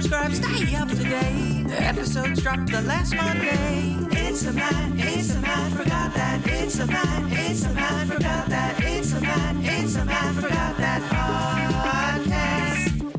subscribe, stay up to date. The episodes drop the last Monday. It's a Matt, forgot that. It's a Matt, forgot that. It's a Matt, forgot that podcast.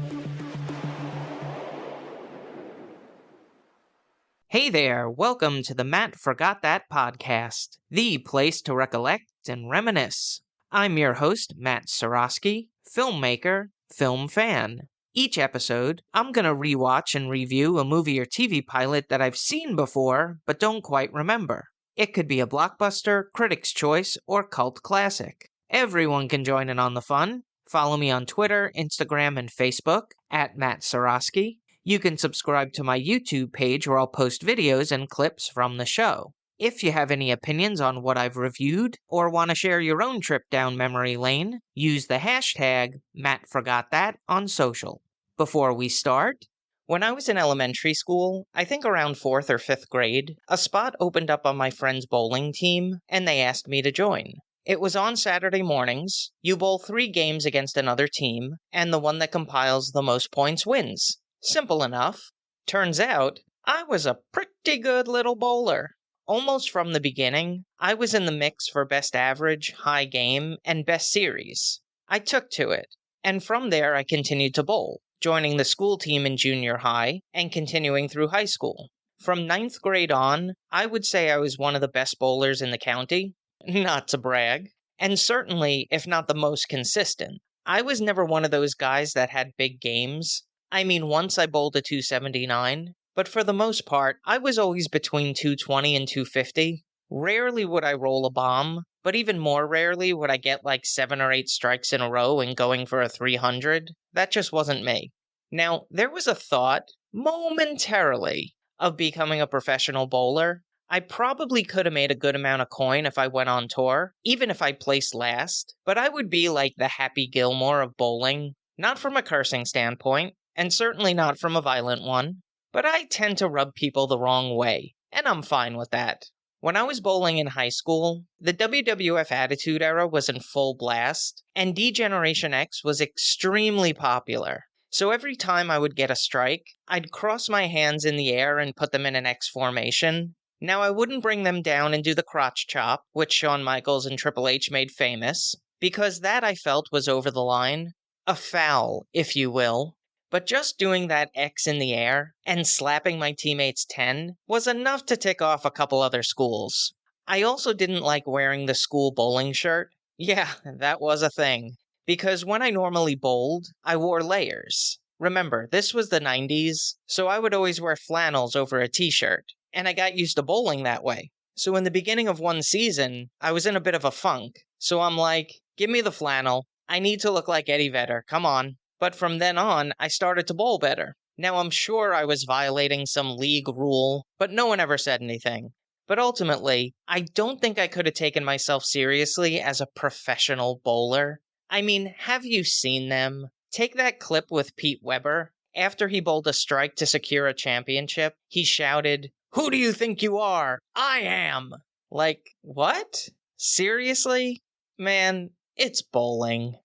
Hey there, welcome to the Matt Forgot That podcast, the place to recollect and reminisce. I'm your host, Matt Seroski, filmmaker, film fan. Each episode, I'm going to rewatch and review a movie or TV pilot that I've seen before but don't quite remember. It could be a blockbuster, critic's choice, or cult classic. Everyone can join in on the fun. Follow me on Twitter, Instagram, and Facebook at Matt Seroski. You can subscribe to my YouTube page where I'll post videos and clips from the show. If you have any opinions on what I've reviewed, or want to share your own trip down memory lane, use the hashtag MattForgotThat on social. Before we start, when I was in elementary school, I think around 4th or 5th grade, a spot opened up on my friend's bowling team, and they asked me to join. It was on Saturday mornings. You bowl 3 games against another team, and the one that compiles the most points wins. Simple enough. Turns out, I was a pretty good little bowler. Almost from the beginning, I was in the mix for best average, high game, and best series. I took to it, and from there I continued to bowl, joining the school team in junior high, and continuing through high school. From 9th grade on, I would say I was one of the best bowlers in the county, not to brag, and certainly, if not the most consistent. I was never one of those guys that had big games. I mean, once I bowled a 279, but for the most part, I was always between 220 and 250. Rarely would I roll a bomb, but even more rarely would I get like 7 or 8 strikes in a row and going for a 300. That just wasn't me. Now, there was a thought, momentarily, of becoming a professional bowler. I probably could have made a good amount of coin if I went on tour, even if I placed last, but I would be like the Happy Gilmore of bowling, not from a cursing standpoint, and certainly not from a violent one. But I tend to rub people the wrong way, and I'm fine with that. When I was bowling in high school, the WWF Attitude Era was in full blast, and D-Generation X was extremely popular. So every time I would get a strike, I'd cross my hands in the air and put them in an X formation. Now, I wouldn't bring them down and do the crotch chop, which Shawn Michaels and Triple H made famous, because that I felt was over the line. A foul, if you will. But just doing that X in the air and slapping my teammates 10 was enough to tick off a couple other schools. I also didn't like wearing the school bowling shirt. Yeah, that was a thing. Because when I normally bowled, I wore layers. Remember, this was the 90s, so I would always wear flannels over a t-shirt. And I got used to bowling that way. So in the beginning of one season, I was in a bit of a funk. So I'm like, give me the flannel. I need to look like Eddie Vedder, come on. But from then on, I started to bowl better. Now, I'm sure I was violating some league rule, but no one ever said anything. But ultimately, I don't think I could have taken myself seriously as a professional bowler. I mean, have you seen them? Take that clip with Pete Weber. After he bowled a strike to secure a championship, he shouted, "Who do you think you are? I am!" Like, what? Seriously? Man, it's bowling.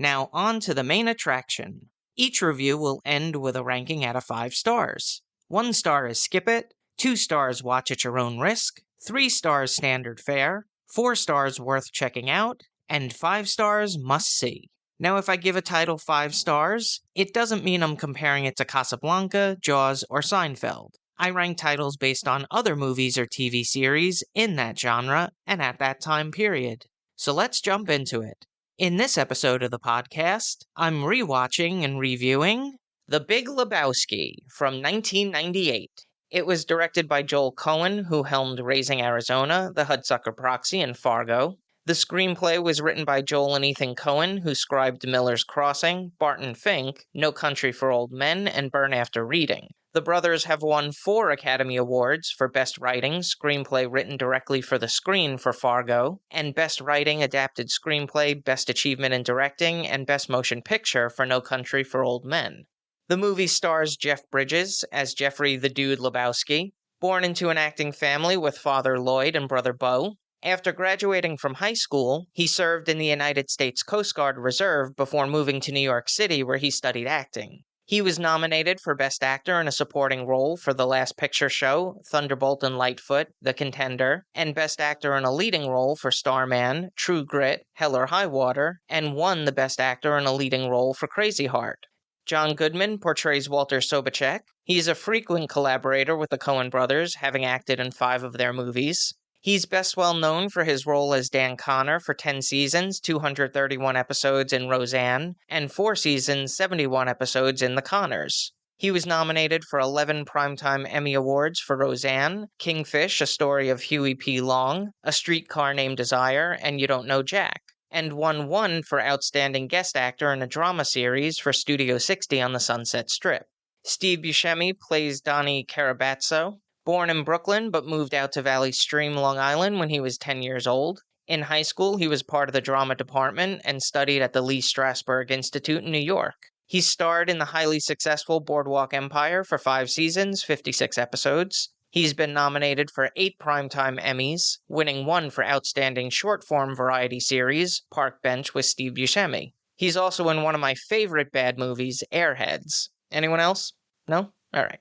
Now on to the main attraction. Each review will end with a ranking out of 5 stars. 1 star is skip it, 2 stars watch at your own risk, 3 stars standard fare, 4 stars worth checking out, and 5 stars must see. Now if I give a title 5 stars, it doesn't mean I'm comparing it to Casablanca, Jaws, or Seinfeld. I rank titles based on other movies or TV series in that genre and at that time period. So let's jump into it. In this episode of the podcast, I'm rewatching and reviewing The Big Lebowski from 1998. It was directed by Joel Cohen, who helmed Raising Arizona, The Hudsucker Proxy, and Fargo. The screenplay was written by Joel and Ethan Cohen, who scribed Miller's Crossing, Barton Fink, No Country for Old Men, and Burn After Reading. The brothers have won 4 Academy Awards for Best Writing, Screenplay Written Directly for the Screen for Fargo, and Best Writing, Adapted Screenplay, Best Achievement in Directing, and Best Motion Picture for No Country for Old Men. The movie stars Jeff Bridges as Jeffrey the Dude Lebowski, born into an acting family with father Lloyd and brother Bo. After graduating from high school, he served in the United States Coast Guard Reserve before moving to New York City where he studied acting. He was nominated for Best Actor in a Supporting Role for The Last Picture Show, Thunderbolt and Lightfoot, The Contender, and Best Actor in a Leading Role for Starman, True Grit, Hell or High Water, and won the Best Actor in a Leading Role for Crazy Heart. John Goodman portrays Walter Sobchak. He's a frequent collaborator with the Coen brothers, having acted in 5 of their movies. He's best well known for his role as Dan Connor for 10 seasons, 231 episodes in Roseanne, and 4 seasons, 71 episodes in The Connors. He was nominated for 11 Primetime Emmy Awards for Roseanne, Kingfish, A Story of Huey P. Long, A Streetcar Named Desire, and You Don't Know Jack, and won 1 for Outstanding Guest Actor in a Drama Series for Studio 60 on the Sunset Strip. Steve Buscemi plays Donnie Carabazzo. Born in Brooklyn, but moved out to Valley Stream, Long Island when he was 10 years old. In high school, he was part of the drama department and studied at the Lee Strasberg Institute in New York. He starred in the highly successful Boardwalk Empire for 5 seasons, 56 episodes. He's been nominated for 8 Primetime Emmys, winning 1 for Outstanding Short-Form Variety Series, Park Bench with Steve Buscemi. He's also in one of my favorite bad movies, Airheads. Anyone else? No? All right.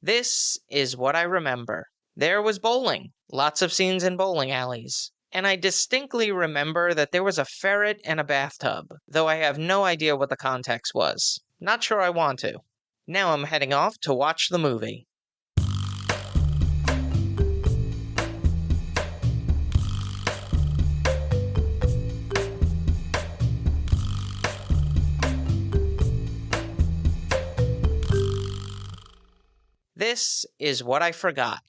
This is what I remember. There was bowling, lots of scenes in bowling alleys. And I distinctly remember that there was a ferret and a bathtub, though I have no idea what the context was. Not sure I want to. Now I'm heading off to watch the movie. This is what I forgot.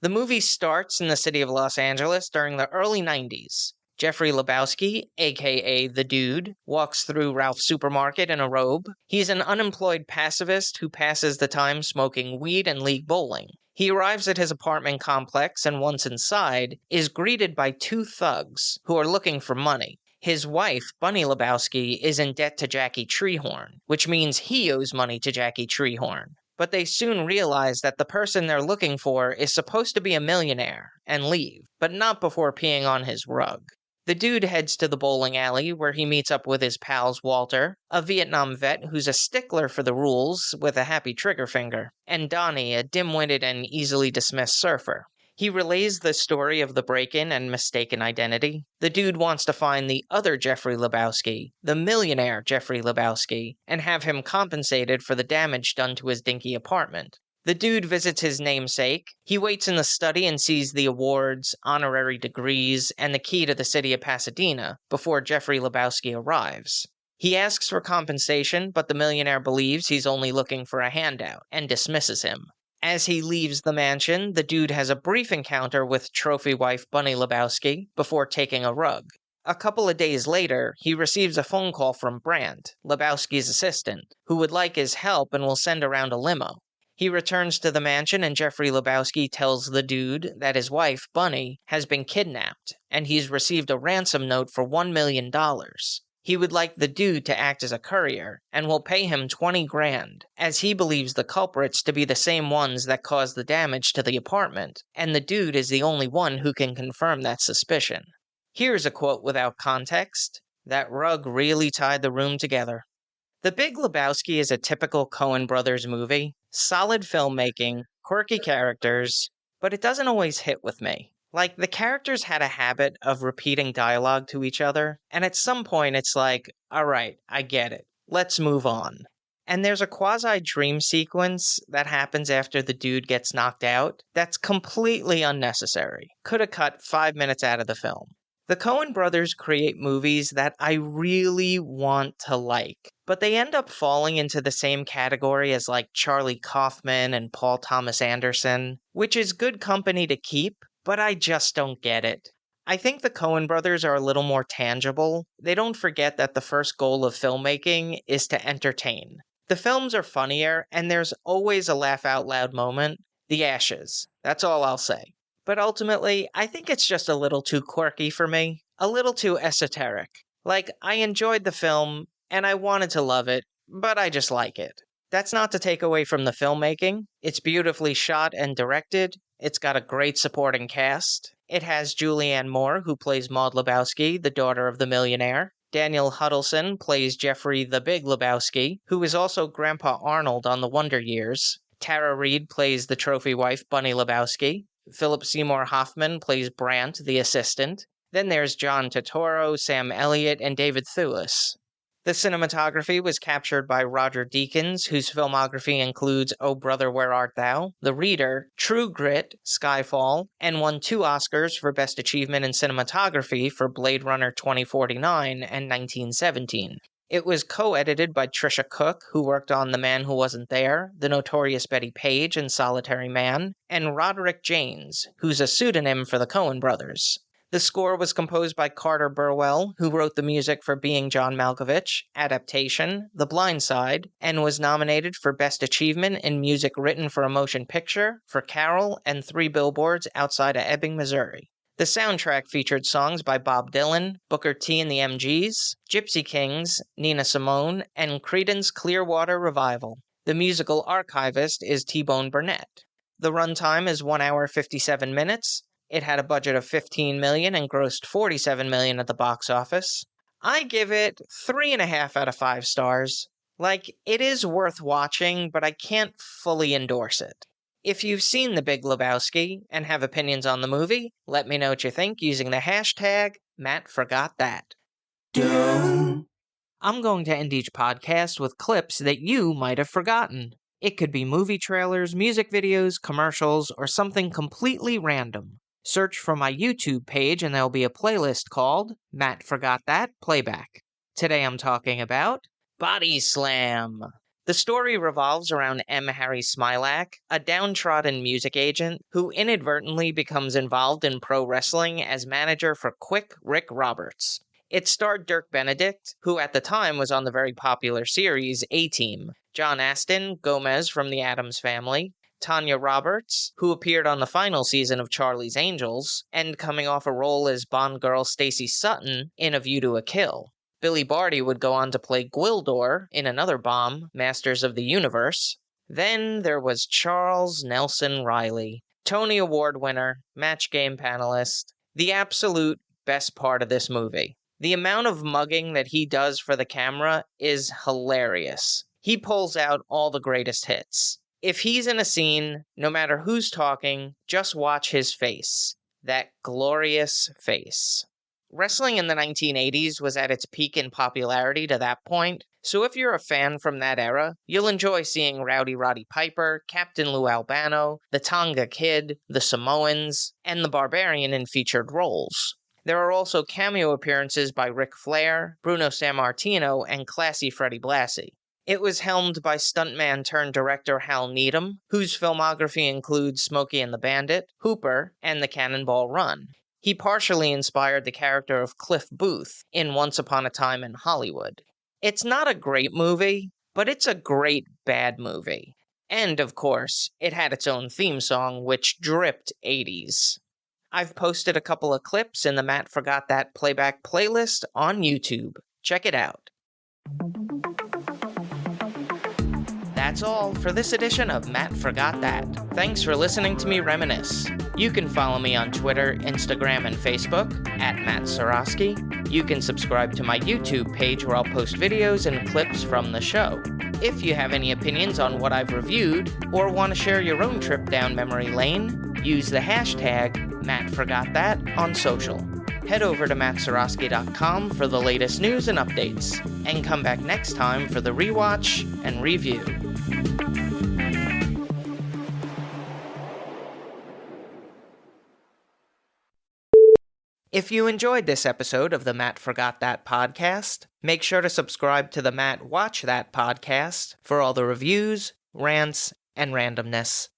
The movie starts in the city of Los Angeles during the early 90s. Jeffrey Lebowski, aka The Dude, walks through Ralph's supermarket in a robe. He's an unemployed pacifist who passes the time smoking weed and league bowling. He arrives at his apartment complex and once inside, is greeted by 2 thugs who are looking for money. His wife, Bunny Lebowski, is in debt to Jackie Treehorn, which means he owes money to Jackie Treehorn. But they soon realize that the person they're looking for is supposed to be a millionaire, and leave, but not before peeing on his rug. The dude heads to the bowling alley, where he meets up with his pals Walter, a Vietnam vet who's a stickler for the rules with a happy trigger finger, and Donnie, a dim-witted and easily dismissed surfer. He relays the story of the break-in and mistaken identity. The dude wants to find the other Jeffrey Lebowski, the millionaire Jeffrey Lebowski, and have him compensated for the damage done to his dinky apartment. The dude visits his namesake. He waits in the study and sees the awards, honorary degrees, and the key to the city of Pasadena before Jeffrey Lebowski arrives. He asks for compensation, but the millionaire believes he's only looking for a handout and dismisses him. As he leaves the mansion, the dude has a brief encounter with trophy wife Bunny Lebowski before taking a rug. A couple of days later, he receives a phone call from Brandt, Lebowski's assistant, who would like his help and will send around a limo. He returns to the mansion and Jeffrey Lebowski tells the dude that his wife, Bunny, has been kidnapped, and he's received a ransom note for $1 million. He would like the dude to act as a courier, and will pay him $20,000, as he believes the culprits to be the same ones that caused the damage to the apartment, and the dude is the only one who can confirm that suspicion. Here's a quote without context. That rug really tied the room together. The Big Lebowski is a typical Coen Brothers movie. Solid filmmaking, quirky characters, but it doesn't always hit with me. Like, the characters had a habit of repeating dialogue to each other, and at some point it's like, alright, I get it. Let's move on. And there's a quasi-dream sequence that happens after the dude gets knocked out that's completely unnecessary. Could have cut 5 minutes out of the film. The Coen brothers create movies that I really want to like, but they end up falling into the same category as like Charlie Kaufman and Paul Thomas Anderson, which is good company to keep, but I just don't get it. I think the Coen brothers are a little more tangible. They don't forget that the first goal of filmmaking is to entertain. The films are funnier, and there's always a laugh-out-loud moment. The Ashes. That's all I'll say. But ultimately, I think it's just a little too quirky for me. A little too esoteric. Like, I enjoyed the film, and I wanted to love it, but I just like it. That's not to take away from the filmmaking. It's beautifully shot and directed. It's got a great supporting cast. It has Julianne Moore, who plays Maud Lebowski, the daughter of the millionaire. Daniel Huddleston plays Jeffrey the Big Lebowski, who is also Grandpa Arnold on The Wonder Years. Tara Reid plays the trophy wife Bunny Lebowski. Philip Seymour Hoffman plays Brant, the assistant. Then there's John Turturro, Sam Elliott, and David Thewlis. The cinematography was captured by Roger Deakins, whose filmography includes Oh Brother, Where Art Thou?, The Reader, True Grit, Skyfall, and won 2 Oscars for Best Achievement in Cinematography for Blade Runner 2049 and 1917. It was co-edited by Trisha Cook, who worked on The Man Who Wasn't There, The Notorious Betty Page, and Solitary Man, and Roderick Jaynes, who's a pseudonym for the Coen brothers. The score was composed by Carter Burwell, who wrote the music for Being John Malkovich, Adaptation, The Blind Side, and was nominated for Best Achievement in Music Written for a Motion Picture for Carol and 3 Billboards Outside of Ebbing, Missouri. The soundtrack featured songs by Bob Dylan, Booker T and the MGs, Gypsy Kings, Nina Simone, and Creedence Clearwater Revival. The musical archivist is T-Bone Burnett. The runtime is 1 hour 57 minutes. It had a budget of $15 million and grossed $47 million at the box office. I give it 3.5 out of 5 stars. It is worth watching, but I can't fully endorse it. If you've seen The Big Lebowski and have opinions on the movie, let me know what you think using the hashtag #MattForgotThat. I'm going to end each podcast with clips that you might have forgotten. It could be movie trailers, music videos, commercials, or something completely random. Search for my YouTube page and there'll be a playlist called Matt Forgot That Playback. Today I'm talking about Body Slam. The story revolves around M. Harry Smilak, a downtrodden music agent who inadvertently becomes involved in pro wrestling as manager for Quick Rick Roberts. It starred Dirk Benedict, who at the time was on the very popular series A-Team, John Astin, Gomez from the Addams Family, Tanya Roberts, who appeared on the final season of Charlie's Angels, and coming off a role as Bond girl Stacey Sutton in A View to a Kill. Billy Barty would go on to play Gwildor in another Bond, Masters of the Universe. Then there was Charles Nelson Riley, Tony Award winner, Match Game panelist, the absolute best part of this movie. The amount of mugging that he does for the camera is hilarious. He pulls out all the greatest hits. If he's in a scene, no matter who's talking, just watch his face. That glorious face. Wrestling in the 1980s was at its peak in popularity to that point, so if you're a fan from that era, you'll enjoy seeing Rowdy Roddy Piper, Captain Lou Albano, the Tonga Kid, the Samoans, and the Barbarian in featured roles. There are also cameo appearances by Ric Flair, Bruno Sammartino, and Classy Freddie Blassie. It was helmed by stuntman-turned-director Hal Needham, whose filmography includes Smokey and the Bandit, Hooper, and The Cannonball Run. He partially inspired the character of Cliff Booth in Once Upon a Time in Hollywood. It's not a great movie, but it's a great bad movie. And, of course, it had its own theme song, which dripped 80s. I've posted a couple of clips in the Matt Forgot That Playback playlist on YouTube. Check it out. That's all for this edition of Matt Forgot That. Thanks for listening to me reminisce. You can follow me on Twitter, Instagram, and Facebook at Matt Seroski. You can subscribe to my YouTube page where I'll post videos and clips from the show. If you have any opinions on what I've reviewed, or want to share your own trip down memory lane, use the hashtag MattForgotThat on social. Head over to mattseroski.com for the latest news and updates, and come back next time for the rewatch and review. If you enjoyed this episode of the Matt Forgot That podcast, make sure to subscribe to the Matt Watch That podcast for all the reviews, rants, and randomness.